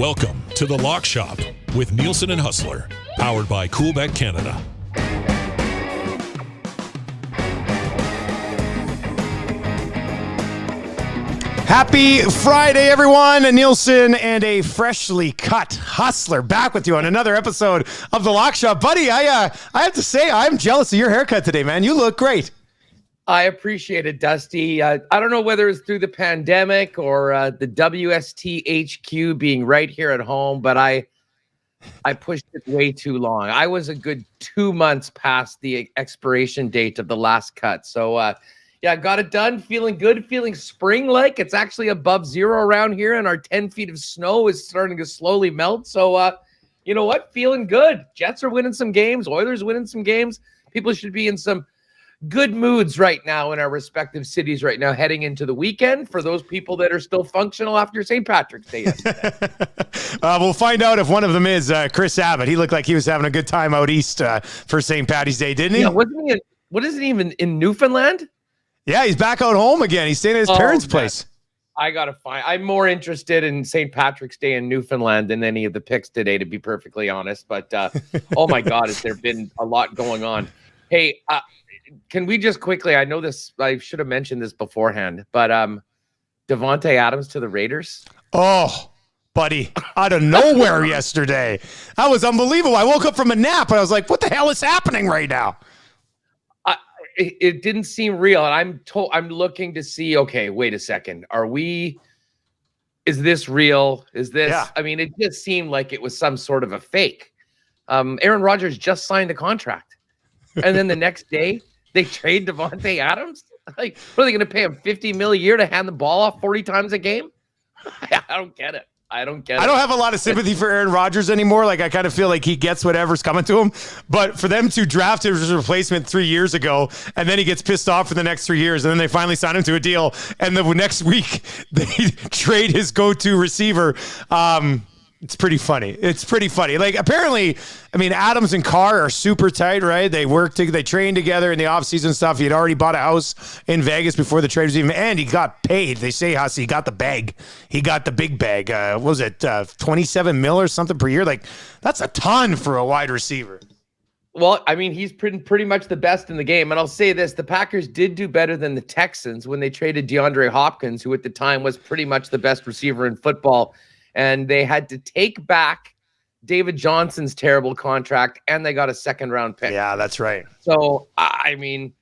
Welcome to the Lock Shop with Nielsen and Hustler, powered by Coolbet Canada. Happy Friday, everyone. Nielsen and a freshly cut Hustler back with you on another episode of the Lock Shop. Buddy, I have to say, I'm jealous of your haircut today, man. You look great. I appreciate it, Dusty. I don't know whether it's through the pandemic or the WSTHQ being right here at home, but I pushed it way too long. I was a good 2 months past the expiration date of the last cut. So, yeah, got it done. Feeling good, feeling spring-like. It's actually above zero around here, and our 10 feet of snow is starting to slowly melt. So, you know what? Feeling good. Jets are winning some games. Oilers winning some games. People should be in some good moods right now in our respective cities right now, heading into the weekend for those people that are still functional after St. Patrick's Day yesterday. We'll find out if one of them is Chris Abbott. He looked like he was having a good time out east for St. Patty's Day, didn't he? Yeah, wasn't he even in Newfoundland? Yeah, he's back out home again. He's staying at his parents' place. I'm more interested in St. Patrick's Day in Newfoundland than any of the picks today, to be perfectly honest. But, oh my God, has there been a lot going on. Hey, can we just quickly, I know this, I should have mentioned this beforehand, but Davante Adams to the Raiders. Oh, buddy, out of nowhere yesterday. That was unbelievable. I woke up from a nap and I was like, what the hell is happening right now? It didn't seem real. And I'm looking to see, okay, wait a second. Is this real? Yeah. I mean, it just seemed like it was some sort of a fake. Aaron Rodgers just signed a contract. And then the next day they trade Davante Adams. Like, what are they going to pay him $50 million a year to hand the ball off 40 times a game? I don't get it. I don't have a lot of sympathy for Aaron Rodgers anymore. Like, I kind of feel like he gets whatever's coming to him. But for them to draft his replacement 3 years ago, and then he gets pissed off for the next 3 years, and then they finally sign him to a deal, and the next week they trade his go-to receiver. It's pretty funny. Like, apparently, I mean, Adams and Carr are super tight, right? They train together in the offseason stuff. He had already bought a house in Vegas before the trade was even, and he got paid. They say, Hussey, he got the bag. He got the big bag. What was it, 27 mil or something per year? Like, that's a ton for a wide receiver. Well, I mean, he's pretty much the best in the game. And I'll say this, the Packers did do better than the Texans when they traded DeAndre Hopkins, who at the time was pretty much the best receiver in football. And they had to take back David Johnson's terrible contract, and they got a second-round pick. Yeah, that's right. So, I mean,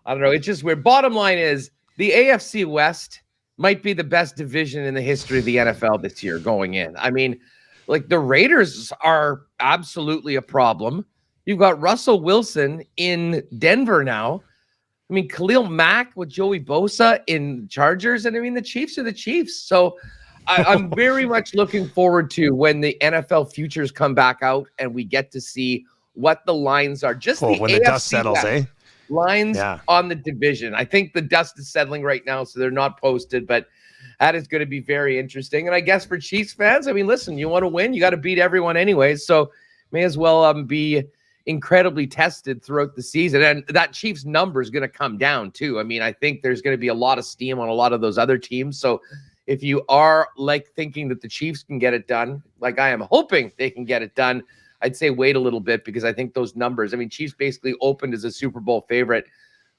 I don't know. It's just weird. Bottom line is the AFC West might be the best division in the history of the NFL this year going in. I mean, like, the Raiders are absolutely a problem. You've got Russell Wilson in Denver now. I mean, Khalil Mack with Joey Bosa in Chargers. And, I mean, the Chiefs are the Chiefs. So, I'm very much looking forward to when the NFL futures come back out and we get to see what the lines are. Just when the dust settles, lines on the division. I think the dust is settling right now, so they're not posted, but that is going to be very interesting. And I guess for Chiefs fans, I mean, listen, you want to win, you got to beat everyone anyways, so may as well be incredibly tested throughout the season. And that Chiefs number is going to come down too. I mean, I think there's going to be a lot of steam on a lot of those other teams, so if you are like thinking that the Chiefs can get it done, like I am hoping they can get it done, I'd say wait a little bit because I think those numbers, I mean, Chiefs basically opened as a Super Bowl favorite.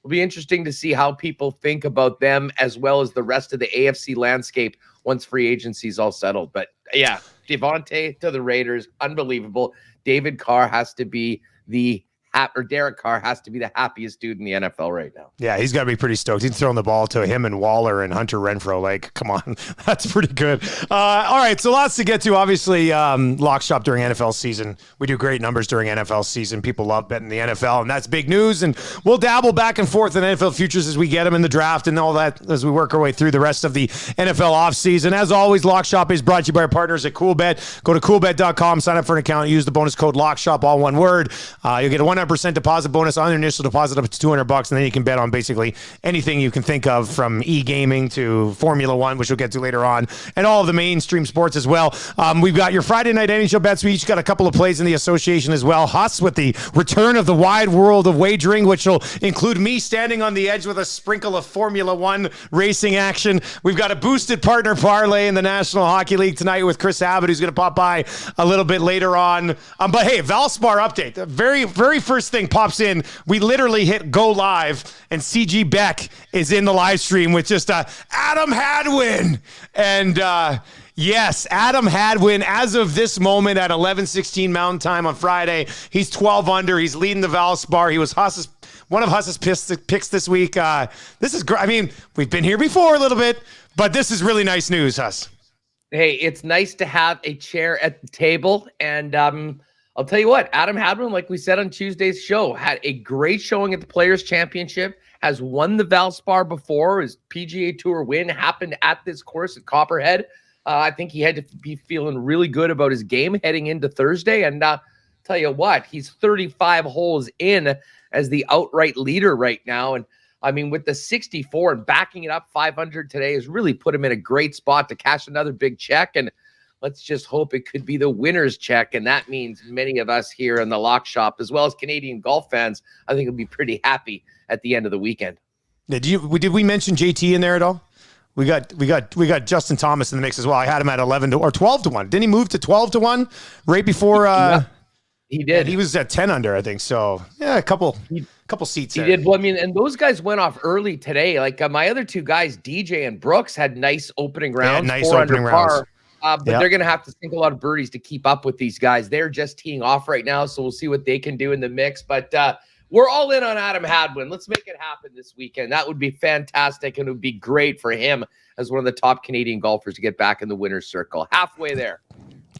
It'll be interesting to see how people think about them as well as the rest of the AFC landscape once free agency is all settled. But yeah, Davante to the Raiders, unbelievable. David Carr has to be Derek Carr has to be the happiest dude in the NFL right now. Yeah, he's got to be pretty stoked. He's throwing the ball to him and Waller and Hunter Renfrow. Like, come on. That's pretty good. All right, so lots to get to. Obviously, Lock Shop during NFL season. We do great numbers during NFL season. People love betting the NFL, and that's big news. And we'll dabble back and forth in NFL futures as we get them in the draft and all that as we work our way through the rest of the NFL offseason. As always, Lock Shop is brought to you by our partners at Coolbet. Go to coolbet.com, sign up for an account, use the bonus code LOCKSHOP, all one word. You'll get a 100% 25% deposit bonus on their initial deposit up to $200, and then you can bet on basically anything you can think of, from e-gaming to Formula One, which we'll get to later on, and all of the mainstream sports as well. We've got your Friday night NHL bets. We each got a couple of plays in the association as well. Huss with the return of the wide world of wagering, which will include me standing on the edge with a sprinkle of Formula One racing action. We've got a boosted partner parlay in the National Hockey League tonight with Chris Abbott, who's going to pop by a little bit later on. But hey, Valspar update. The very first thing pops in. We literally hit go live, and CG Beck is in the live stream with just Adam Hadwin. And yes, Adam Hadwin, as of this moment at 11:16 Mountain Time on Friday, he's 12 under. He's leading the Valspar. He was one of Huss's picks this week. This is great. I mean, we've been here before a little bit, but this is really nice news, Huss. Hey, it's nice to have a chair at the table. And I'll tell you what, Adam Hadwin, like we said on Tuesday's show, had a great showing at the Players' Championship, has won the Valspar before. His PGA Tour win happened at this course at Copperhead. I think he had to be feeling really good about his game heading into Thursday. And tell you what, he's 35 holes in as the outright leader right now. And I mean, with the 64 and backing it up 500 today has really put him in a great spot to cash another big check. And let's just hope it could be the winner's check. And that means many of us here in the lock shop, as well as Canadian golf fans, I think will be pretty happy at the end of the weekend. Did we mention JT in there at all? We got Justin Thomas in the mix as well. I had him at 12 to 1. Didn't he move to 12 to 1 right before? Yeah, he did. He was at 10 under, I think. So yeah, a couple seats. He did. Well, I mean, and those guys went off early today. Like my other two guys, DJ and Brooks, had nice opening rounds. Nice opening rounds. But they're going to have to sink a lot of birdies to keep up with these guys. They're just teeing off right now, so we'll see what they can do in the mix. But we're all in on Adam Hadwin. Let's make it happen this weekend. That would be fantastic, and it would be great for him as one of the top Canadian golfers to get back in the winner's circle. Halfway there.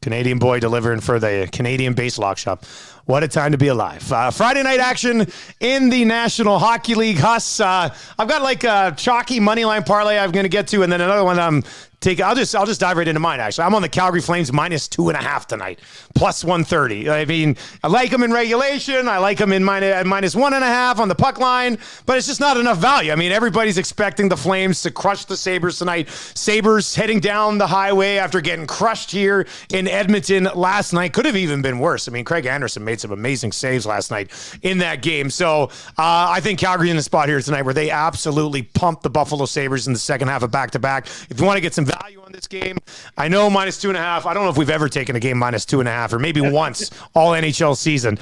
Canadian boy delivering for the Canadian-based lock shop. What a time to be alive. Friday night action in the National Hockey League. Huss, I've got like a chalky money line parlay I'm going to get to, and then another one I'll just dive right into mine, actually. I'm on the Calgary Flames -2.5 tonight, +130. I mean, I like them in regulation. I like them in -1.5 on the puck line, but it's just not enough value. I mean, everybody's expecting the Flames to crush the Sabres tonight. Sabres heading down the highway after getting crushed here in Edmonton last night. Could have even been worse. I mean, Craig Anderson made some amazing saves last night in that game. So I think Calgary's in the spot here tonight where they absolutely pumped the Buffalo Sabres in the second half of back-to-back. If you want to get some value on this game, I know -2.5. I don't know if we've ever taken a game -2.5 or maybe once all NHL season.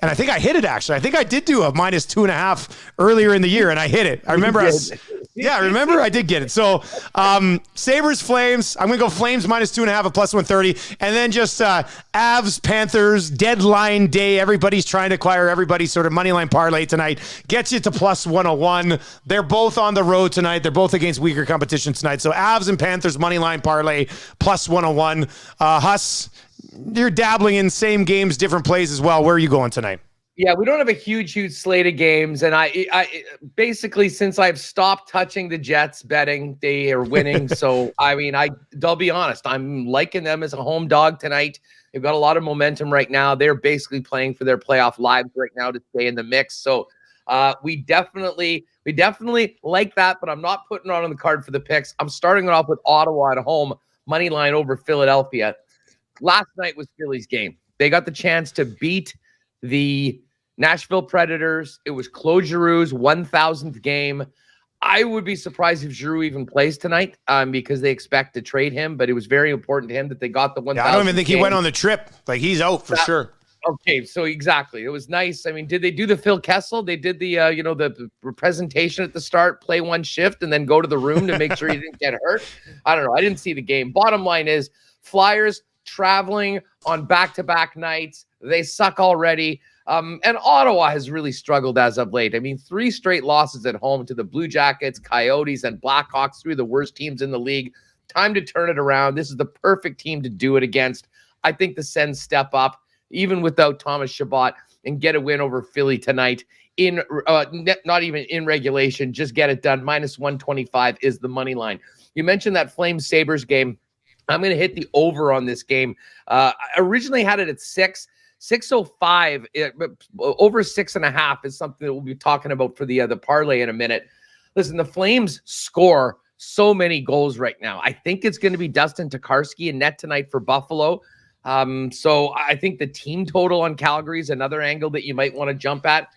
And I think I hit it, actually. I think I did do a -2.5 earlier in the year, and I hit it. I remember I did get it. So Sabres, Flames. I'm going to go Flames -2.5 at +130. And then just Avs, Panthers, deadline day. Everybody's trying to acquire everybody's sort of money line parlay tonight. Gets you to +101. They're both on the road tonight. They're both against weaker competition tonight. So Avs and Panthers money line parlay +101. Huss, you're dabbling in same games, different plays as well. Where are you going tonight? Yeah, we don't have a huge slate of games. And I basically, since I've stopped touching the Jets betting, they are winning. So, I mean, I'll be honest, I'm liking them as a home dog tonight. They've got a lot of momentum right now. They're basically playing for their playoff lives right now to stay in the mix. So we definitely like that, but I'm not putting it on the card for the picks. I'm starting it off with Ottawa at home, money line over Philadelphia. Last night was Philly's game. They got the chance to beat the Nashville Predators. It was Claude Giroux's 1,000th game. I would be surprised if Giroux even plays tonight because they expect to trade him, but it was very important to him that they got the 1,000th I don't even think he went on the trip. Like, he's out for sure. Okay, so exactly. It was nice. I mean, did they do the Phil Kessel? They did the, the presentation at the start, play one shift, and then go to the room to make sure he didn't get hurt? I don't know. I didn't see the game. Bottom line is Flyers traveling on back-to-back nights. They suck already. And Ottawa has really struggled as of late. I mean, 3 straight losses at home to the Blue Jackets, Coyotes, and Blackhawks, 3 of the worst teams in the league. Time to turn it around. This is the perfect team to do it against. I think the Sens step up, even without Thomas Chabot, and get a win over Philly tonight. In not even in regulation, just get it done. -125 is the money line. You mentioned that Flames Sabres game. I'm going to hit the over on this game. I originally had it at 6. 605, over 6.5 is something that we'll be talking about for the parlay in a minute. Listen, the Flames score so many goals right now. I think it's going to be Dustin Tokarski in net tonight for Buffalo. So I think the team total on Calgary is another angle that you might want to jump at.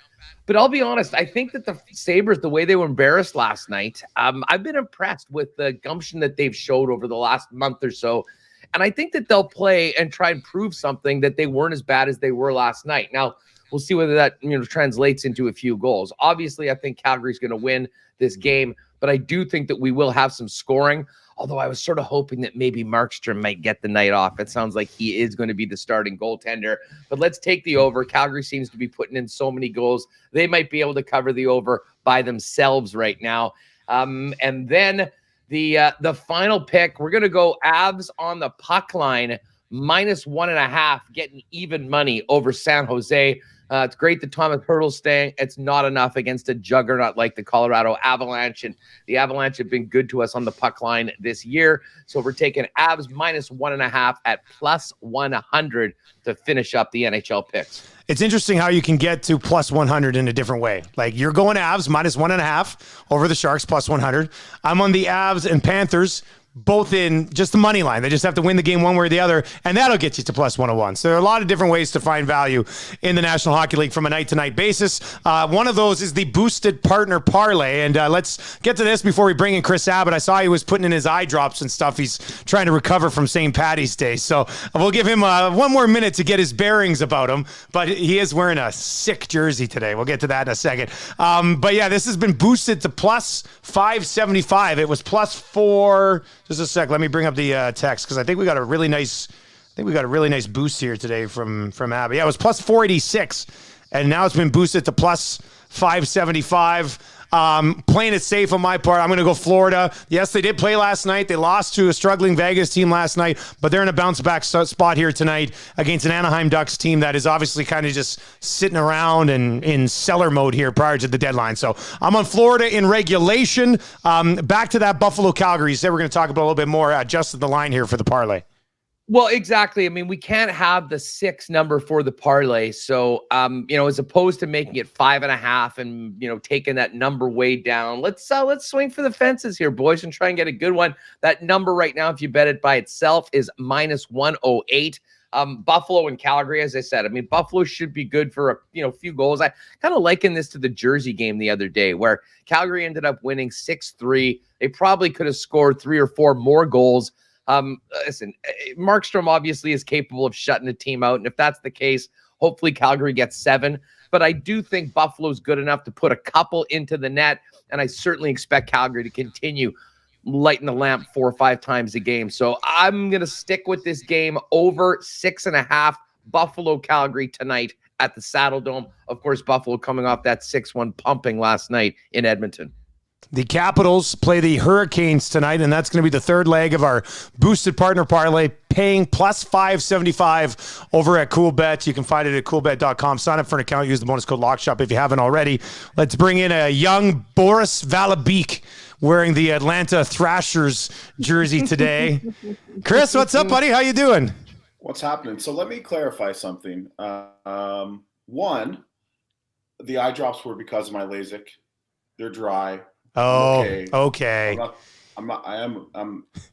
But I'll be honest, I think that the Sabres, the way they were embarrassed last night, I've been impressed with the gumption that they've showed over the last month or so. And I think that they'll play and try and prove something that they weren't as bad as they were last night. Now, we'll see whether that translates into a few goals. Obviously, I think Calgary's going to win this game, but I do think that we will have some scoring. Although I was sort of hoping that maybe Markstrom might get the night off. It sounds like he is going to be the starting goaltender. But let's take the over. Calgary seems to be putting in so many goals. They might be able to cover the over by themselves right now. And then the final pick, we're going to go Avs on the puck line, -1.5, getting even money over San Jose. It's great that Thomas Hurdle's staying. It's not enough against a juggernaut like the Colorado Avalanche. And the Avalanche have been good to us on the puck line this year. So we're taking Avs -1.5 at +100 to finish up the NHL picks. It's interesting how you can get to +100 in a different way. Like you're going Avs -1.5 over the Sharks +100. I'm on the Avs and Panthers, both in just the money line. They just have to win the game one way or the other, and that'll get you to +101. So there are a lot of different ways to find value in the National Hockey League from a night-to-night basis. One of those is the boosted partner parlay, and let's get to this before we bring in Chris Abbott. I saw he was putting in his eye drops and stuff. He's trying to recover from St. Paddy's Day, so we'll give him one more minute to get his bearings about him, but he is wearing a sick jersey today. We'll get to that in a second. But yeah, this has been boosted to +575. It was +4... Just a sec. Let me bring up the text because I think we got a really nice. Boost here today from Abby. Yeah, it was +486, and now it's been boosted to +575. Playing it safe on my part. I'm going to go Florida. Yes, they did play last night. They lost to a struggling Vegas team last night, but they're in a bounce back spot here tonight against an Anaheim Ducks team that is obviously kind of just sitting around and in seller mode here prior to the deadline. So I'm on Florida in regulation. Back to that Buffalo Calgary. You said we're going to talk about a little bit more. Adjusted the line here for the parlay. Well, exactly. I mean, we can't have the 6 number for the parlay. So, as opposed to making it 5.5 and, taking that number way down, let's swing for the fences here, boys, and try and get a good one. That number right now, if you bet it by itself, is -108. Buffalo and Calgary, as I said, I mean, Buffalo should be good for a few goals. I kind of liken this to the Jersey game the other day where Calgary ended up winning 6-3. They probably could have scored 3 or 4 more goals. Listen, Markstrom obviously is capable of shutting a team out. And if that's the case, hopefully Calgary gets 7. But I do think Buffalo's good enough to put a couple into the net. And I certainly expect Calgary to continue lighting the lamp 4 or 5 times a game. So I'm going to stick with this game over 6.5 Buffalo Calgary tonight at the Saddle Dome. Of course, Buffalo coming off that 6-1 pumping last night in Edmonton. The Capitals play the Hurricanes tonight, and that's going to be the third leg of our boosted partner parlay, paying +575 over at CoolBet. You can find it at coolbet.com. Sign up for an account. Use the bonus code LOCKSHOP if you haven't already. Let's bring in a young Boris Valabik wearing the Atlanta Thrashers jersey today. Chris, what's up, buddy? How you doing? What's happening? So let me clarify something. One, the eye drops were because of my LASIK. They're dry. Oh, okay.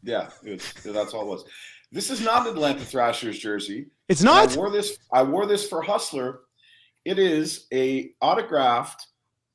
Yeah, that's all it was. This is not an Atlanta Thrashers jersey. It's not? I wore this for Hustler. It is a autographed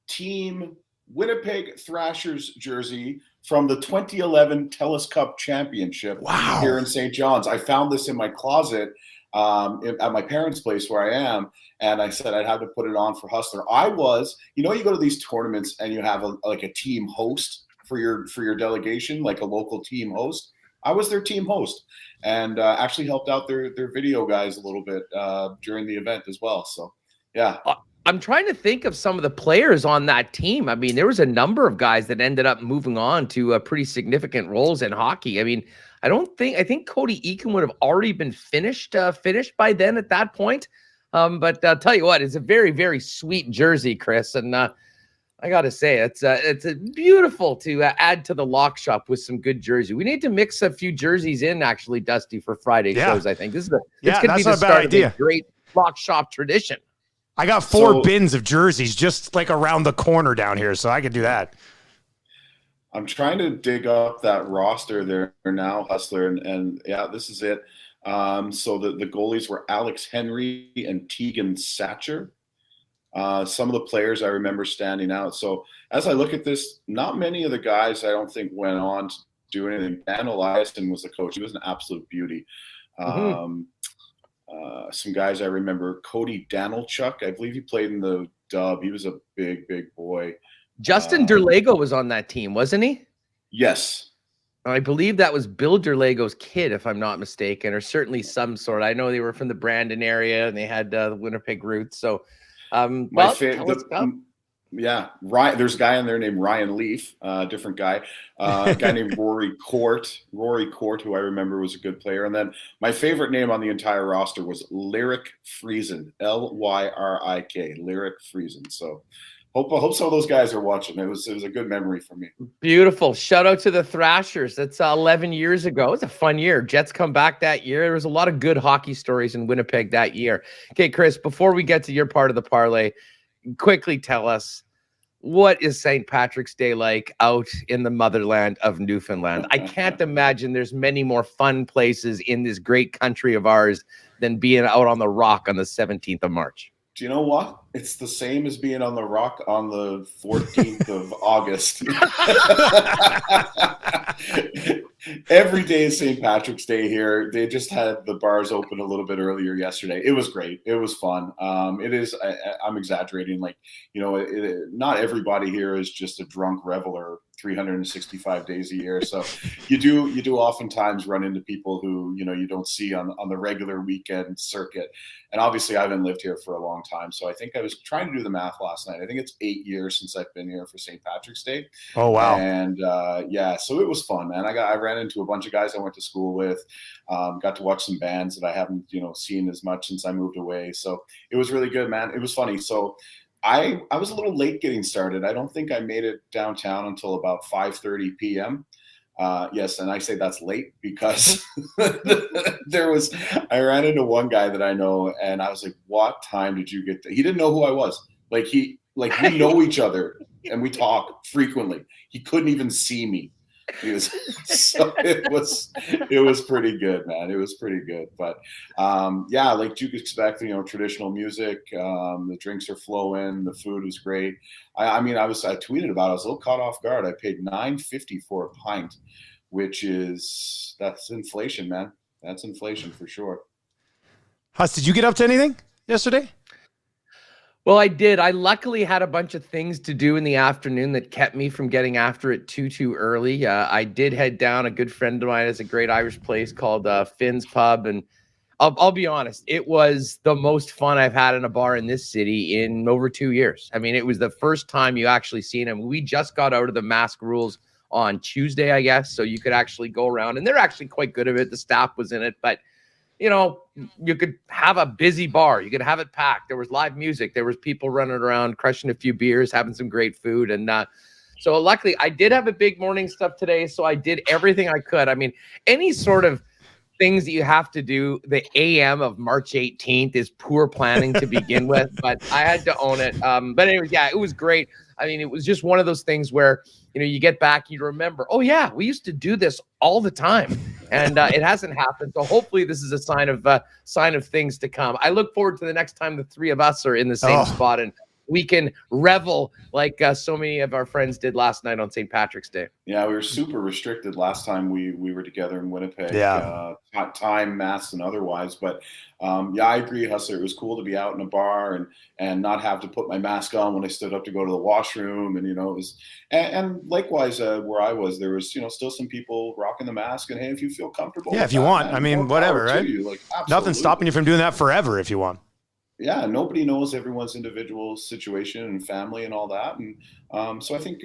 team Winnipeg Thrashers jersey from the 2011 TELUS Cup Championship here in St. John's. I found this in my closet at my parents' place where I am, and I said I'd have to put it on for Hustler. I was, you go to these tournaments and you have a team host for your delegation, like a local team host. I was their team host and actually helped out their video guys a little bit during the event as well. So, yeah. I'm trying to think of some of the players on that team. I mean, there was a number of guys that ended up moving on to pretty significant roles in hockey. I mean, I think Cody Eakin would have already been finished by then at that point. But I'll tell you what, it's a very, very sweet jersey, Chris. And I got to say, it's beautiful to add to the lock shop with some good jersey. We need to mix a few jerseys in, actually, Dusty, for Friday shows. I think this is going to be the start of a lock shop tradition. I got 4 bins of jerseys just like around the corner down here, so I could do that. I'm trying to dig up that roster there now, Hustler, and yeah, this is it. So the goalies were Alex Henry and Tegan Satcher. Some of the players I remember standing out. So as I look at this, not many of the guys I don't think went on to do anything. Dan Eliasson was the coach. He was an absolute beauty. Some guys I remember, Cody Danilchuk. I believe he played in the Dub. He was a big boy. Justin Derlago was on that team, wasn't he? Yes. I believe that was Bill Derlago's kid, if I'm not mistaken, or certainly some sort. I know they were from the Brandon area and they had the Winnipeg roots. So, yeah, Ryan. There's a guy in there named Ryan Leaf, different guy. A guy named Rory Court, who I remember was a good player. And then my favorite name on the entire roster was Lyric Friesen, Lyrik, Lyric Friesen. So. Hope some of those guys are watching. It was a good memory for me. Beautiful. Shout out to the Thrashers. That's 11 years ago. It was a fun year. Jets come back that year. There was a lot of good hockey stories in Winnipeg that year. Okay, Chris, before we get to your part of the parlay, quickly tell us, what is St. Patrick's Day like out in the motherland of Newfoundland? I can't imagine there's many more fun places in this great country of ours than being out on the Rock on the 17th of March. Do you know what? It's the same as being on the Rock on the 14th of August. Every day is St. Patrick's Day here. They just had the bars open a little bit earlier yesterday. It was great. It was fun. It is. I'm exaggerating. Like, not everybody here is just a drunk reveler 365 days a year. So you do oftentimes run into people who, you don't see on the regular weekend circuit. And obviously I haven't lived here for a long time. So I think I was trying to do the math last night. I think it's 8 years since I've been here for St. Patrick's Day. Oh, wow. And yeah, so it was fun, man. I ran into a bunch of guys I went to school with, got to watch some bands that I haven't, seen as much since I moved away. So it was really good, man. It was funny. So I was a little late getting started. I don't think I made it downtown until about 5:30 p.m. Yes, and I say that's late because I ran into one guy that I know, and I was like, "What time did you get there?" He didn't know who I was. We know each other and we talk frequently. He couldn't even see me. So it was pretty good, man. It was pretty good. But yeah, like you could expect, traditional music. The drinks are flowing. The food is great. I tweeted about it. I was a little caught off guard. I paid $9.50 for a pint, that's inflation, man. That's inflation for sure. Huss, did you get up to anything yesterday? Well, I did. I luckily had a bunch of things to do in the afternoon that kept me from getting after it too early. I did head down. A good friend of mine has a great Irish place called Finn's Pub. And I'll be honest, it was the most fun I've had in a bar in this city in over 2 years. I mean, it was the first time you actually seen him. We just got out of the mask rules on Tuesday, I guess. So you could actually go around, and they're actually quite good at it. The staff was in it, but you could have a busy bar. You could have it packed. There was live music. There was people running around, crushing a few beers, having some great food. And so luckily I did have a big morning stuff today. So I did everything I could. I mean, any sort of things that you have to do the AM of March 18th is poor planning to begin with, but I had to own it. But anyway, yeah, it was great. I mean, it was just one of those things where, you get back, you remember, oh yeah, we used to do this all the time, and it hasn't happened. So hopefully this is a sign of things to come. I look forward to the next time the three of us are in the same spot and we can revel like so many of our friends did last night on St. Patrick's Day. Yeah, we were super restricted last time we were together in Winnipeg. Yeah, time, masks, and otherwise. But yeah, I agree, Hustler. It was cool to be out in a bar and not have to put my mask on when I stood up to go to the washroom. And it was, and likewise where I was, there was still some people rocking the mask. And hey, if you feel comfortable, yeah, if you want, man, I mean, whatever, right? Nothing's stopping you from doing that forever if you want. Yeah, nobody knows everyone's individual situation and family and all that, and so I think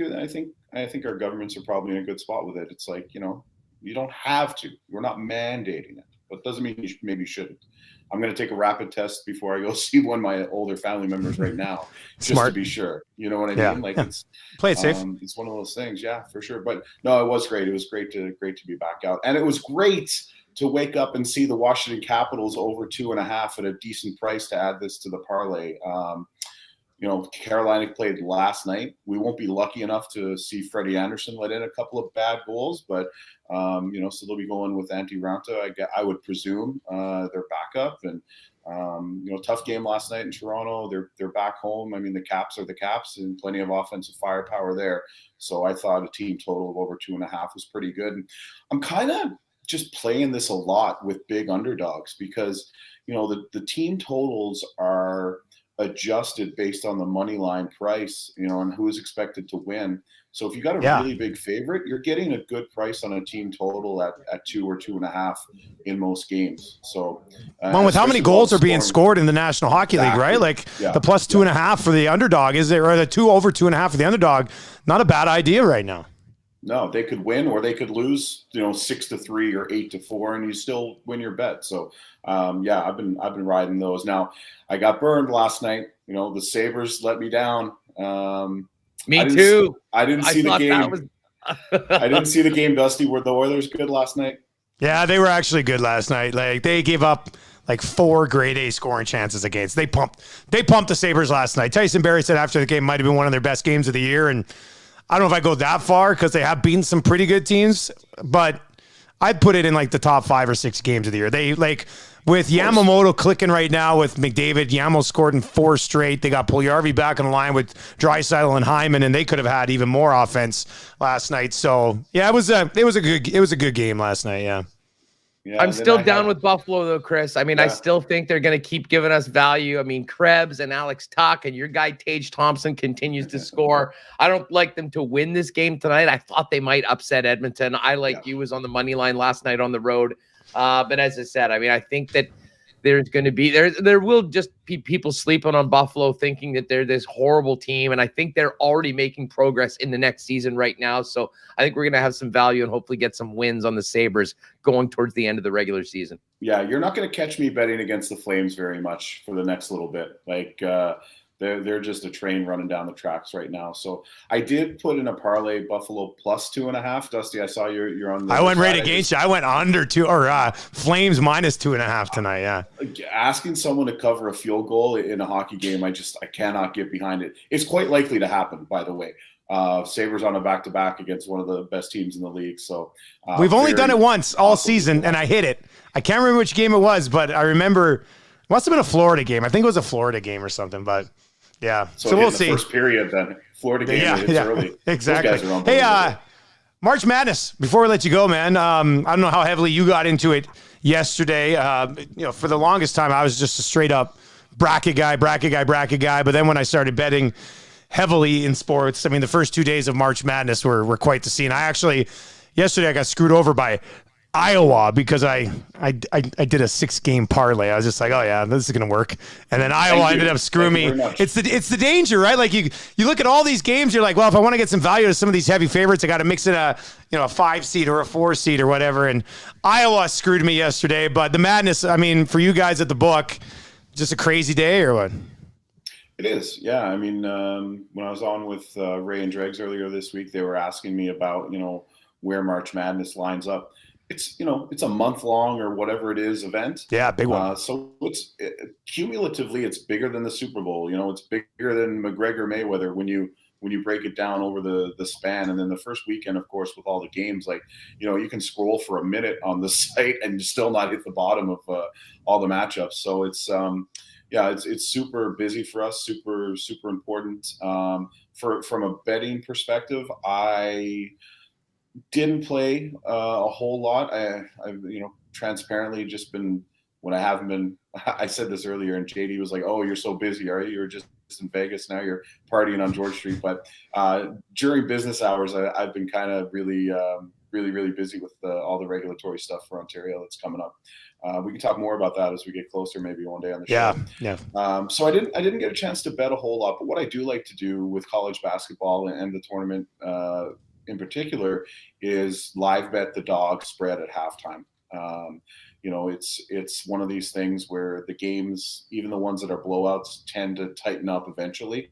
our governments are probably in a good spot with it. It's like you don't have to. We're not mandating it, but doesn't mean you shouldn't. I'm going to take a rapid test before I go see one of my older family members right now, just Smart. to be sure. You know what I mean? Like it's play it safe. It's one of those things, yeah, for sure. But no, it was great. It was great to be back out, and it was great to wake up and see the Washington Capitals over 2.5 at a decent price to add this to the parlay. Carolina played last night. We won't be lucky enough to see Freddie Anderson let in a couple of bad goals, but so they'll be going with Antti Raanta. I would presume their backup, and tough game last night in Toronto. They're back home. I mean, the Caps are the Caps, and plenty of offensive firepower there. So I thought a team total of over 2.5 was pretty good. And I'm kind of just playing this a lot with big underdogs because the team totals are adjusted based on the money line price, and who is expected to win. So if you got a really big favorite, you're getting a good price on a team total at 2 or 2.5 in most games. So with how many goals are being scored in the National Hockey League, right? Like the plus 2.5 for the underdog, is there, or the 2 over 2.5 for the underdog? Not a bad idea right now. No, they could win or they could lose, 6-3 or 8-4, and you still win your bet. So, I've been riding those. Now, I got burned last night. The Sabres let me down. Me too. I didn't see the game. I didn't see the game, Dusty. Were the Oilers good last night? Yeah, they were actually good last night. Like they gave up like 4 grade A scoring chances against. They pumped the Sabres last night. Tyson Barrie said after the game might have been one of their best games of the year, and I don't know if I go that far because they have beaten some pretty good teams, but I'd put it in like the top 5 or 6 games of the year. They with Yamamoto clicking right now with McDavid. Yamo scored in 4 straight. They got Puljujarvi back on the line with Draisaitl and Hyman, and they could have had even more offense last night. So yeah, it was a good game last night. Yeah. Yeah, I'm still down with Buffalo, though, Chris. I mean, I still think they're going to keep giving us value. I mean, Krebs and Alex Tuch and your guy Tage Thompson continues to score. I don't like them to win this game tonight. I thought they might upset Edmonton. I, like you, was on the money line last night on the road. But as I said, I mean, I think that there's going to be there will just be people sleeping on Buffalo thinking that they're this horrible team. And I think they're already making progress in the next season right now. So I think we're going to have some value and hopefully get some wins on the Sabres going towards the end of the regular season. Yeah, you're not going to catch me betting against the Flames very much for the next little bit. Like they're just a train running down the tracks right now. So I did put in a parlay Buffalo plus 2.5. Dusty, I saw you're on. I went right against you. I went under 2 or Flames minus 2.5 tonight. Yeah. Asking someone to cover a field goal in a hockey game, I cannot get behind it. It's quite likely to happen, by the way. Sabres on a back-to-back against one of the best teams in the league. So we've only done it once all season, and I hit it. I can't remember which game it was, but I remember it must have been a Florida game. I think it was a Florida game or something, but yeah. So we'll see. First period then. Florida game. It's early. Exactly. Hey, March Madness. Before we let you go, man, I don't know how heavily you got into it yesterday. For the longest time, I was just a straight up bracket guy. But then when I started betting heavily in sports, I mean, the first 2 days of March Madness were quite the scene. Yesterday I got screwed over by Iowa because I did a 6-game parlay. I was just like, oh yeah, this is gonna work. And then Iowa ended up screwing me. It's the danger, right? Like you look at all these games, you're like, well, if I want to get some value to some of these heavy favorites, I got to mix in a 5 seed or a 4 seed or whatever. And Iowa screwed me yesterday. But the madness, I mean, for you guys at the book, just a crazy day or what? It is, yeah. I mean, when I was on with Ray and Dregs earlier this week, they were asking me about where March Madness lines up. It's a month-long or whatever it is event. Yeah, big one. So cumulatively, it's bigger than the Super Bowl. It's bigger than McGregor Mayweather when you break it down over the span. And then the first weekend, of course, with all the games, you can scroll for a minute on the site and still not hit the bottom of all the matchups. So it's it's super busy for us, super, super important. From a betting perspective, I didn't play a whole lot. I've transparently just been when I haven't been. I said this earlier, and JD was like, "Oh, you're so busy, are you? You're just in Vegas now. You're partying on George Street." But during business hours, I've been kind of really busy with all the regulatory stuff for Ontario that's coming up. We can talk more about that as we get closer, maybe one day on the show. Yeah. So I didn't get a chance to bet a whole lot, but what I do like to do with college basketball and the tournament in particular is live bet the dog spread at halftime. It's one of these things where the games, even the ones that are blowouts, tend to tighten up eventually.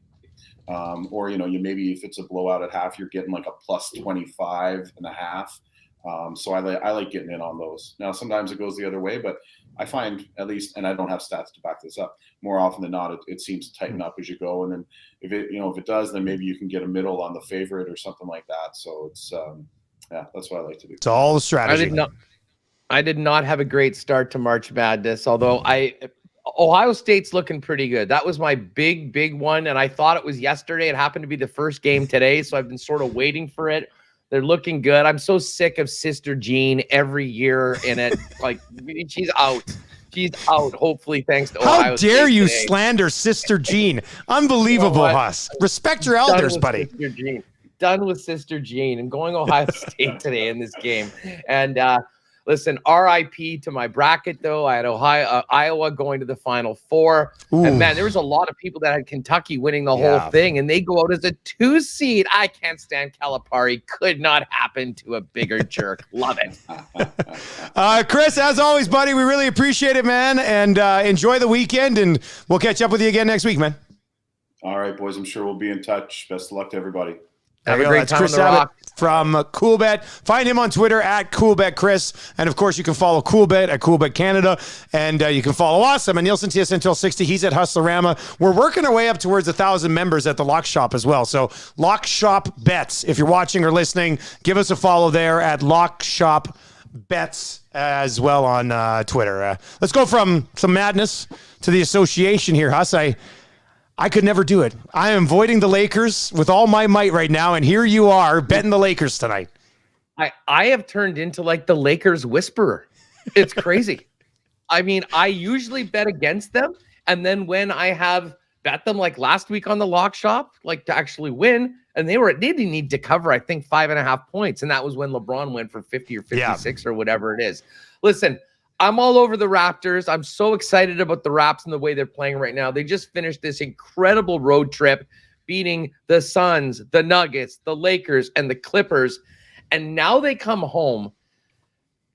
Or you maybe if it's a blowout at half, you're getting like a plus 25.5. So I like getting in on those. Now, sometimes it goes the other way, but I find, at least, and I don't have stats to back this up, more often than not, it seems to tighten up as you go. And then if it does, then maybe you can get a middle on the favorite or something like that. So it's, that's what I like to do. It's all the strategy. I did not have a great start to March Madness, although Ohio State's looking pretty good. That was my big one, and I thought it was yesterday. It happened to be the first game today, so I've been sort of waiting for it. They're looking good. I'm so sick of Sister Jean every year in it. Like, she's out. She's out, hopefully, thanks to Ohio State. How dare you today. slander Sister Jean? Unbelievable, Huss. Respect your elders, buddy. Sister Jean. Done with Sister Jean. I'm going Ohio State today in this game. And listen, RIP to my bracket, though. I had Iowa going to the Final Four. Ooh. And, man, there was a lot of people that had Kentucky winning the whole thing, and they go out as a 2 seed. I can't stand Calipari. Could not happen to a bigger jerk. Love it. Chris, as always, buddy, we really appreciate it, man, and enjoy the weekend, and we'll catch up with you again next week, man. All right, boys. I'm sure we'll be in touch. Best of luck to everybody. Have a great time Chris on the rock. From CoolBet. Find him on Twitter at CoolBetChris. And, of course, you can follow CoolBet at CoolBet Canada. And you can follow us. I'm at Nielsen TSN 1260. He's at Hustlerama. We're working our way up towards 1,000 members at the Lock Shop as well. So Lock Shop Bets. If you're watching or listening, give us a follow there at Lock Shop Bets as well on Twitter. Let's go from some madness to the association here, Huss. I could never do it. I am avoiding the Lakers with all my might right now, and here you are betting the Lakers tonight. I have turned into like the Lakers whisperer. It's crazy. I mean, I usually bet against them, and then when I have bet them, like last week on the Lock Shop, like to actually win, and they didn't need to cover, I think, 5.5 points, and that was when LeBron went for 50 or 56 or whatever it is. Listen, I'm all over the Raptors. I'm so excited about the Raps and the way they're playing right now. They just finished this incredible road trip, beating the Suns, the Nuggets, the Lakers, and the Clippers. And now they come home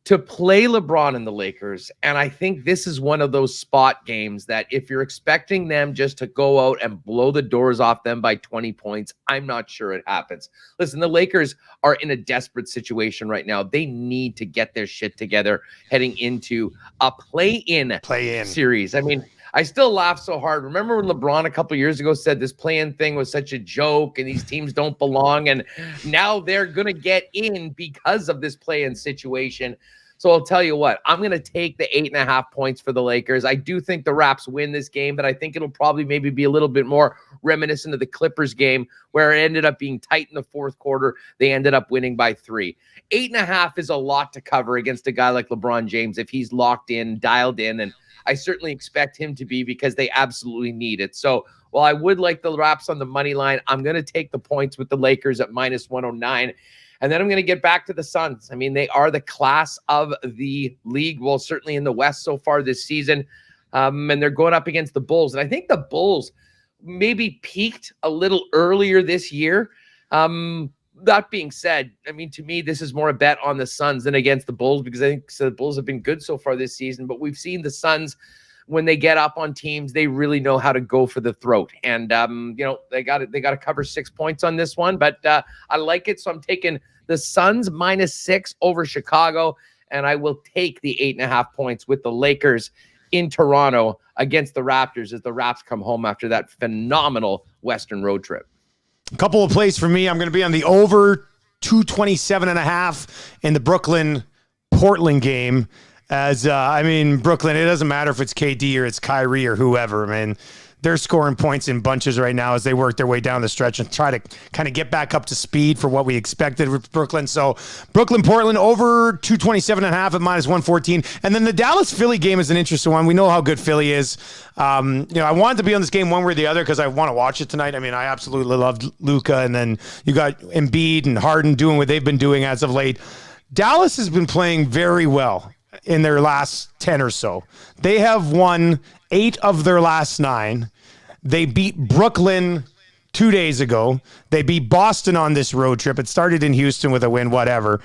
to play LeBron and the Lakers. And I think this is one of those spot games that if you're expecting them just to go out and blow the doors off them by 20 points, I'm not sure it happens. Listen, the Lakers are in a desperate situation right now. They need to get their shit together heading into a play-in series. I mean, I still laugh so hard. Remember when LeBron a couple years ago said this play-in thing was such a joke and these teams don't belong, and now they're going to get in because of this play-in situation. So I'll tell you what, I'm going to take the 8.5 points for the Lakers. I do think the Raps win this game, but I think it'll probably maybe be a little bit more reminiscent of the Clippers game where it ended up being tight in the fourth quarter. They ended up winning by 3. 8.5 is a lot to cover against a guy like LeBron James if he's locked in, dialed in, and I certainly expect him to be because they absolutely need it. So while I would like the Raps on the money line, I'm going to take the points with the Lakers at -109. And then I'm going to get back to the Suns. I mean, they are the class of the league, well, certainly in the West so far this season. And they're going up against the Bulls. And I think the Bulls maybe peaked a little earlier this year. That being said, I mean, to me, this is more a bet on the Suns than against the Bulls because I think the Bulls have been good so far this season. But we've seen the Suns, when they get up on teams, they really know how to go for the throat. And, they got to cover 6 points on this one. But I like it, so I'm taking the Suns -6 over Chicago, and I will take the 8.5 points with the Lakers in Toronto against the Raptors as the Raps come home after that phenomenal Western road trip. A couple of plays for me. I'm going to be on the over 227.5 in the Brooklyn-Portland game. As Brooklyn, it doesn't matter if it's KD or it's Kyrie or whoever. I mean, they're scoring points in bunches right now as they work their way down the stretch and try to kind of get back up to speed for what we expected with Brooklyn. So Brooklyn-Portland over 227.5 at -114. And then the Dallas-Philly game is an interesting one. We know how good Philly is. I wanted to be on this game one way or the other because I want to watch it tonight. I mean, I absolutely loved Luka. And then you got Embiid and Harden doing what they've been doing as of late. Dallas has been playing very well in their last 10 or so. They have won 8 of their last 9. They beat Brooklyn 2 days ago. They beat Boston on this road trip. It started in Houston with a win, whatever.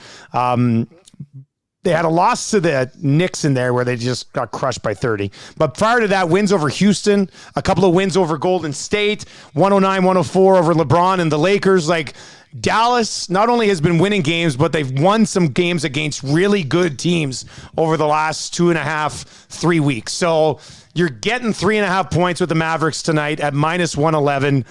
They had a loss to the Knicks in there where they just got crushed by 30. But prior to that, wins over Houston, a couple of wins over Golden State, 109-104 over LeBron and the Lakers. Like, Dallas not only has been winning games, but they've won some games against really good teams over the last 2.5, 3 weeks. So you're getting 3.5 points with the Mavericks tonight at -111.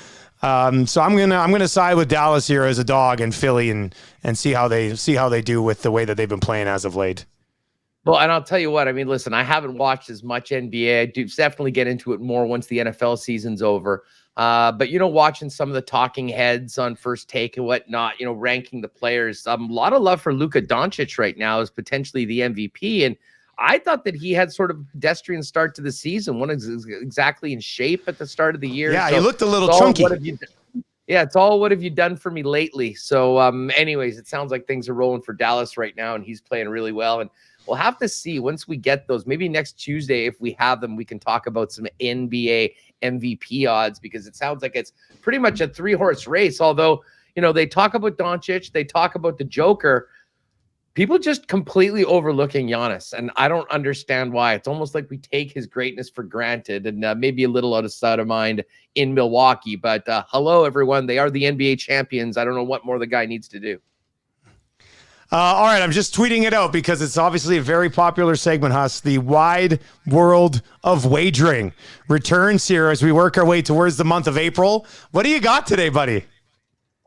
So I'm gonna side with Dallas here as a dog and Philly and see how they do with the way that they've been playing as of late. Well, and I'll tell you what, I mean, listen, I haven't watched as much NBA. I do definitely get into it more once the NFL season's over. But, watching some of the talking heads on First Take and whatnot, ranking the players, a lot of love for Luka Doncic right now as potentially the MVP. And I thought that he had sort of a pedestrian start to the season, wasn't exactly in shape at the start of the year. Yeah, so he looked a little chunky. It's all what have you done for me lately? So anyways, it sounds like things are rolling for Dallas right now, and he's playing really well. And we'll have to see once we get those. Maybe next Tuesday, if we have them, we can talk about some NBA MVP odds, because it sounds like it's pretty much a 3-horse race. Although, they talk about Doncic, they talk about the Joker. People just completely overlooking Giannis, and I don't understand why. It's almost like we take his greatness for granted, and maybe a little out of sight of mind in Milwaukee. But hello, everyone. They are the NBA champions. I don't know what more the guy needs to do. All right, I'm just tweeting it out because it's obviously a very popular segment, Huss. The wide world of wagering returns here as we work our way towards the month of April. What do you got today, buddy?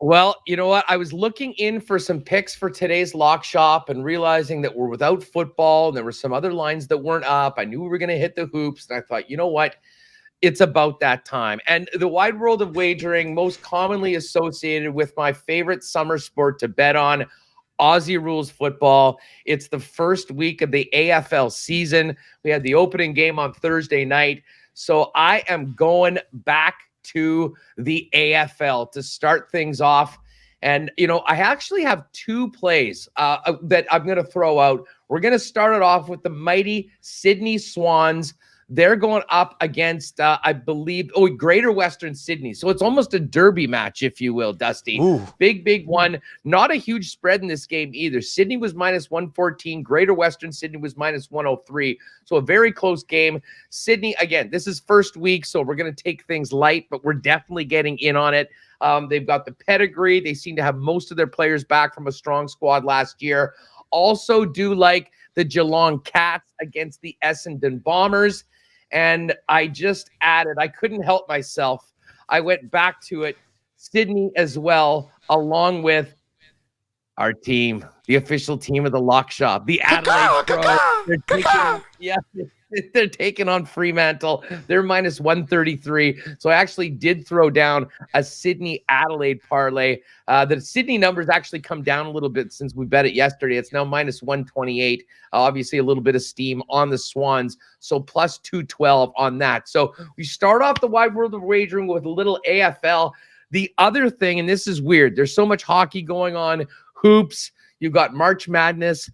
Well, you know what? I was looking in for some picks for today's lock shop and realizing that we're without football and there were some other lines that weren't up. I knew we were going to hit the hoops, and I thought, you know what? It's about that time. And the wide world of wagering, most commonly associated with my favorite summer sport to bet on, Aussie rules football. It's the first week of the AFL season. We had the opening game on Thursday night. So I am going back to the AFL to start things off. And, I actually have 2 plays that I'm going to throw out. We're going to start it off with the mighty Sydney Swans. They're going up against, I believe, Greater Western Sydney. So it's almost a derby match, if you will, Dusty. Ooh. Big one. Not a huge spread in this game either. Sydney was -114. Greater Western Sydney was -103. So a very close game. Sydney, again, this is first week, so we're going to take things light, but we're definitely getting in on it. They've got the pedigree. They seem to have most of their players back from a strong squad last year. Also do like the Geelong Cats against the Essendon Bombers. And I just added, I couldn't help myself. I went back to it, Sydney as well, along with our team, the official team of the lock shop, the Adelaide Crows. They're taking on Fremantle. They're -133. So I actually did throw down a Sydney Adelaide parlay. The Sydney numbers actually come down a little bit since we bet it yesterday. It's now -128. Obviously, a little bit of steam on the Swans. So +212 on that. So we start off the wide world of wagering with a little AFL. The other thing, and this is weird, there's so much hockey going on, hoops, you've got March Madness.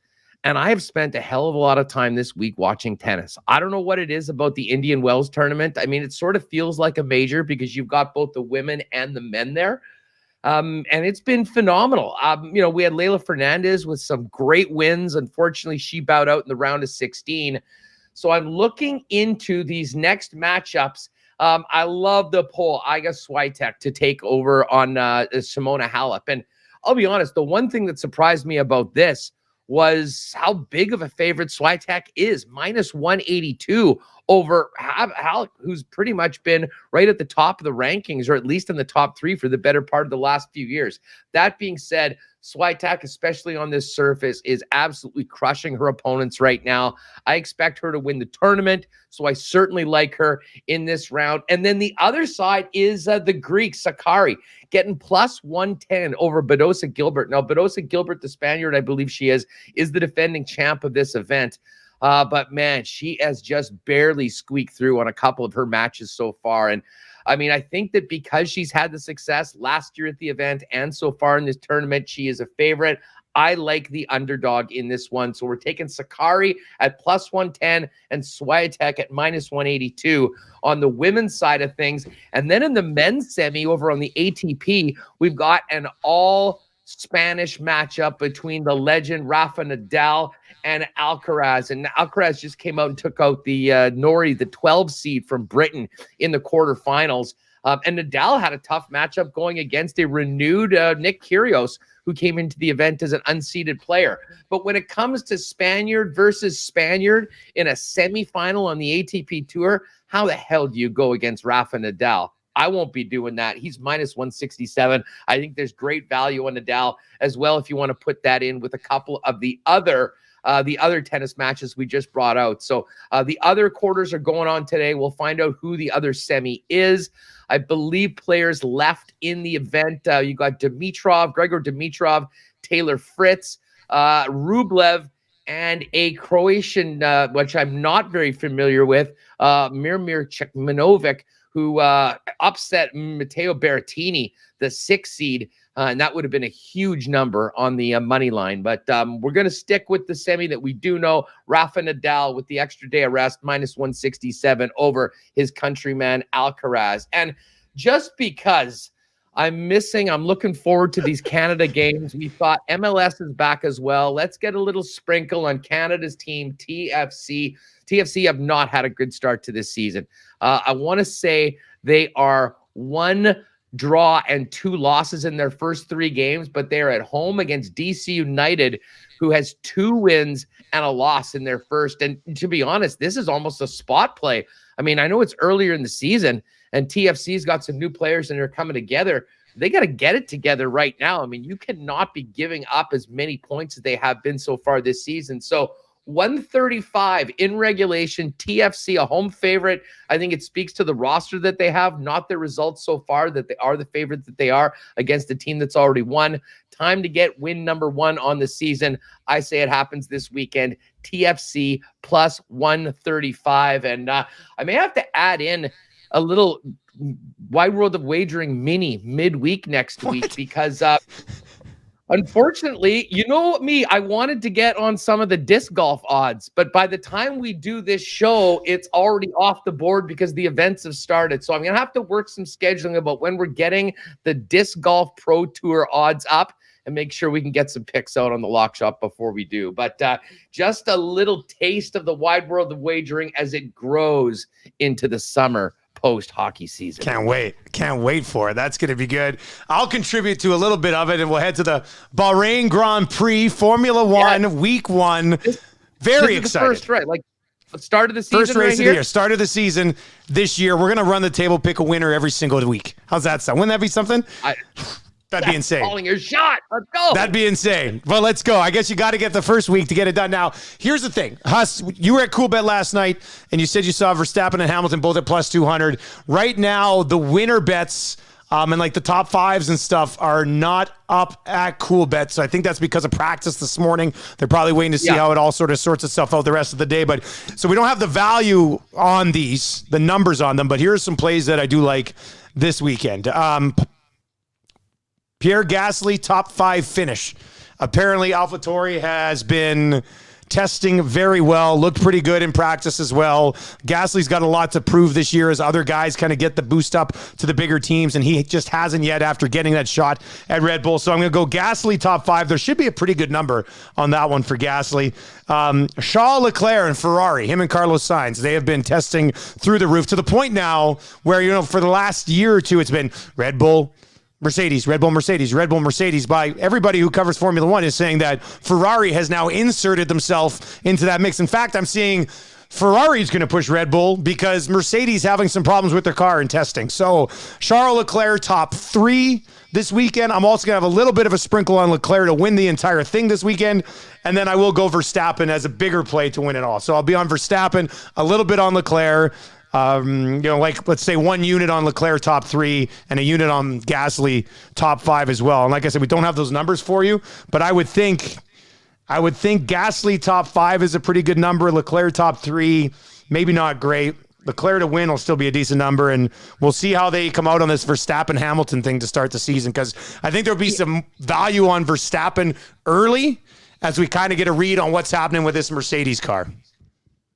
And I have spent a hell of a lot of time this week watching tennis. I don't know what it is about the Indian Wells tournament. I mean, it sort of feels like a major because you've got both the women and the men there. And it's been phenomenal. We had Leylah Fernandez with some great wins. Unfortunately, she bowed out in the round of 16. So I'm looking into these next matchups. I love the poll, Iga Swiatek to take over on Simona Halep. And I'll be honest, the one thing that surprised me about this was how big of a favorite Swiatek is, -182 over Halep, who's pretty much been right at the top of the rankings, or at least in the top 3 for the better part of the last few years. That being said, Swiatek, especially on this surface, is absolutely crushing her opponents right now. I expect her to win the tournament, so I certainly like her in this round. And then the other side is the Greek, Sakari, getting +110 over Badosa Gilbert. Now, Badosa Gilbert, the Spaniard, I believe she is the defending champ of this event. But, man, she has just barely squeaked through on a couple of her matches so far. And, I mean, I think that because she's had the success last year at the event and so far in this tournament, she is a favorite. I like the underdog in this one. So we're taking Sakari at +110 and Swiatek at -182 on the women's side of things. And then in the men's semi over on the ATP, we've got an all Spanish matchup between the legend Rafa Nadal and Alcaraz. And Alcaraz just came out and took out the Nori, the 12 seed from Britain in the quarterfinals. And Nadal had a tough matchup going against a renewed Nick Kyrgios, who came into the event as an unseeded player. But when it comes to Spaniard versus Spaniard in a semifinal on the ATP Tour, how the hell do you go against Rafa Nadal? I won't be doing that. He's minus 167. I think there's great value on Nadal as well if you want to put that in with a couple of the other tennis matches we just brought out. So the other quarters are going on today. We'll find out who the other semi is. I believe players left in the event. You got Gregor Dimitrov, Taylor Fritz, Rublev, and a Croatian, which I'm not very familiar with, Mirmir Cekmanovic, who upset Matteo Berrettini, the 6th seed. And that would have been a huge number on the money line. But we're going to stick with the semi that we do know. Rafa Nadal with the extra day of rest, minus 167 over his countryman Alcaraz. And just because I'm looking forward to these Canada games. We thought MLS is back as well. Let's get a little sprinkle on Canada's team, TFC. TFC have not had a good start to this season. I want to say they are 1 draw and 2 losses in their first 3 games, but they're at home against DC United, who has 2 wins and a loss in their first. And to be honest, this is almost a spot play. I mean, I know it's earlier in the season and TFC's got some new players and they're coming together. They got to get it together right now. I mean, you cannot be giving up as many points as they have been so far this season. So 135 in regulation, TFC, a home favorite. I think it speaks to the roster that they have, not the results so far, that they are the favorite that they are against a team that's already won. Time to get win number 1 on the season. I say it happens this weekend. TFC plus 135. And I may have to add in a little Wide World of Wagering mini midweek next week because unfortunately, you know me, I wanted to get on some of the disc golf odds, but by the time we do this show, it's already off the board because the events have started. So I'm going to have to work some scheduling about when we're getting the Disc Golf Pro Tour odds up and make sure we can get some picks out on the lock shop before we do. But just a little taste of the Wide World of Wagering as it grows into the summer post-hockey season. Can't wait for it. That's going to be good. I'll contribute to a little bit of it, and we'll head to the Bahrain Grand Prix, Formula One, week 1. Very excited. First, right? Like, start of the season. First race of the year. Start of the season this year. We're going to run the table, pick a winner every single week. How's that sound? Wouldn't that be something? That'd be insane. Calling your shot. Let's go. That'd be insane. Well, let's go. I guess you got to get the first week to get it done. Now, here's the thing. Huss, you were at Cool Bet last night, and you said you saw Verstappen and Hamilton both at plus 200. Right now, the winner bets and like the top 5s and stuff are not up at Cool Bet. So I think that's because of practice this morning. They're probably waiting to see how it all sort of sorts itself out the rest of the day. But so we don't have the value on these, the numbers on them. But here's some plays that I do like this weekend. Pierre Gasly, top 5 finish. Apparently, AlphaTauri has been testing very well, looked pretty good in practice as well. Gasly's got a lot to prove this year as other guys kind of get the boost up to the bigger teams, and he just hasn't yet after getting that shot at Red Bull. So I'm going to go Gasly top 5. There should be a pretty good number on that one for Gasly. Charles Leclerc and Ferrari, him and Carlos Sainz, they have been testing through the roof to the point now where, you know, for the last year or two, it's been Red Bull, Mercedes, Red Bull, Mercedes, Red Bull, Mercedes. By everybody who covers Formula One is saying that Ferrari has now inserted themselves into that mix. In fact, I'm seeing Ferrari's going to push Red Bull because Mercedes having some problems with their car in testing. So Charles Leclerc, top 3 this weekend. I'm also going to have a little bit of a sprinkle on Leclerc to win the entire thing this weekend. And then I will go Verstappen as a bigger play to win it all. So I'll be on Verstappen, a little bit on Leclerc. Like let's say 1 unit on Leclerc top 3 and a unit on Gasly top 5 as well. And like I said, we don't have those numbers for you, but I would think Gasly top 5 is a pretty good number. Leclerc top 3, maybe not great. Leclerc to win will still be a decent number, and we'll see how they come out on this Verstappen-Hamilton thing to start the season, because I think there'll be some value on Verstappen early as we kind of get a read on what's happening with this Mercedes car.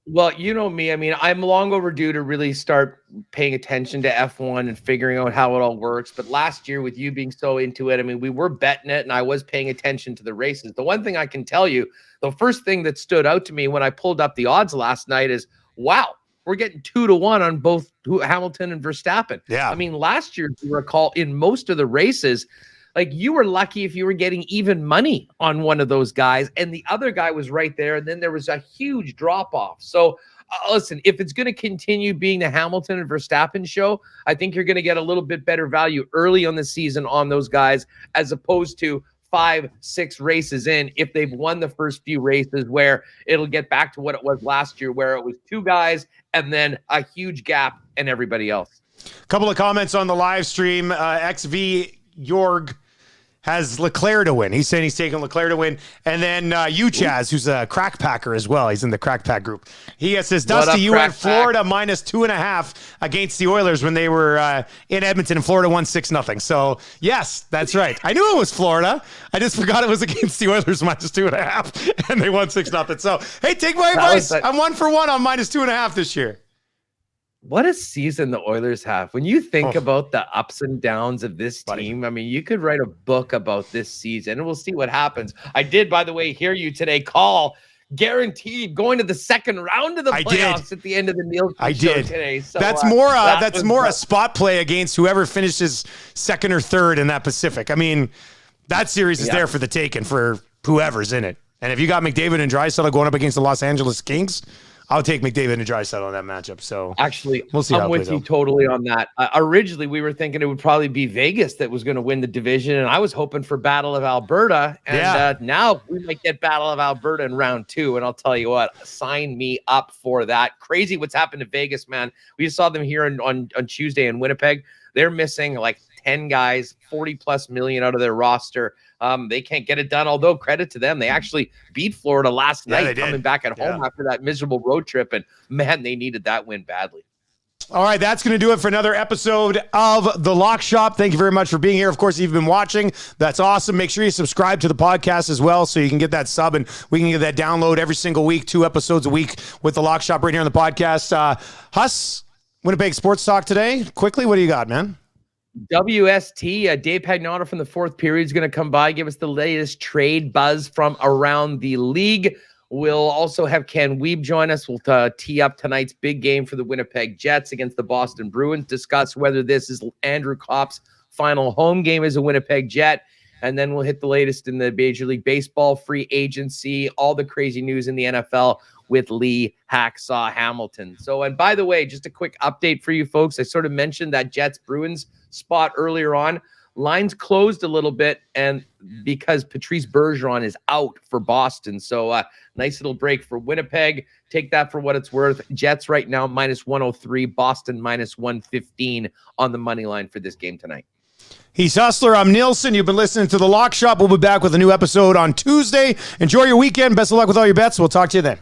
Well, you know me. I mean, I'm long overdue to really start paying attention to F1 and figuring out how it all works. But last year, with you being so into it, I mean, we were betting it and I was paying attention to the races. The one thing I can tell you, the first thing that stood out to me when I pulled up the odds last night is, wow, we're getting 2-1 on both Hamilton and Verstappen. Yeah. I mean, last year, if you recall, in most of the races, like you were lucky if you were getting even money on one of those guys and the other guy was right there. And then there was a huge drop off. So listen, if it's going to continue being the Hamilton and Verstappen show, I think you're going to get a little bit better value early on the season on those guys, as opposed to 5-6 races in, if they've won the first few races, where it'll get back to what it was last year, where it was two guys and then a huge gap and everybody else. Couple of comments on the live stream. XV Jorg has Leclerc to win. He's saying he's taking Leclerc to win. And then Chaz, who's a crack packer as well. He's in the crack pack group. He says, Dusty, you went Florida minus 2.5 against the Oilers when they were in Edmonton, and Florida won 6-0. So, yes, that's right. I knew it was Florida. I just forgot it was against the Oilers minus 2.5, and they won 6-0. So, hey, take my advice. I'm 1 for 1 on minus 2.5 this year. What a season the Oilers have. When you think about the ups and downs of this team, I mean, you could write a book about this season, and we'll see what happens. I did, by the way, hear you today call guaranteed going to the second round of the playoffs at the end of the Nielsen show today. So that's more a spot play against whoever finishes second or third in that Pacific. I mean, that series is there for the taking for whoever's in it. And if you got McDavid and Draisaitl going up against the Los Angeles Kings, I'll take McDavid and Draisaitl on that matchup. So actually, we'll see. I'm with you totally on that. Originally, we were thinking it would probably be Vegas that was going to win the division, and I was hoping for Battle of Alberta. And now we might get Battle of Alberta in round 2. And I'll tell you what, sign me up for that. Crazy what's happened to Vegas, man. We just saw them here on Tuesday in Winnipeg. They're missing like 10 guys, 40+ million out of their roster. They can't get it done, although credit to them. They actually beat Florida last night, coming back at home after that miserable road trip. And man, they needed that win badly. All right, that's going to do it for another episode of The Lock Shop. Thank you very much for being here. Of course, if you've been watching, that's awesome. Make sure you subscribe to the podcast as well so you can get that sub and we can get that download every single week, 2 episodes a week with The Lock Shop right here on the podcast. Huss, Winnipeg Sports Talk today. Quickly, what do you got, man? WST, Dave Pagnotta from the fourth period is going to come by, give us the latest trade buzz from around the league. We'll also have Ken Wiebe join us. We'll tee up tonight's big game for the Winnipeg Jets against the Boston Bruins, discuss whether this is Andrew Kopp's final home game as a Winnipeg Jet. And then we'll hit the latest in the Major League Baseball free agency, all the crazy news in the NFL with Lee Hacksaw Hamilton. So, and by the way, just a quick update for you folks. I sort of mentioned that Jets-Bruins spot earlier on. Lines closed a little bit, and because Patrice Bergeron is out for Boston. So nice little break for Winnipeg. Take that for what it's worth. Jets right now minus 103, Boston minus 115 on the money line for this game tonight. He's Hustler. I'm Nielsen. You've been listening to The Lock Shop. We'll be back with a new episode on Tuesday. Enjoy your weekend. Best of luck with all your bets. We'll talk to you then.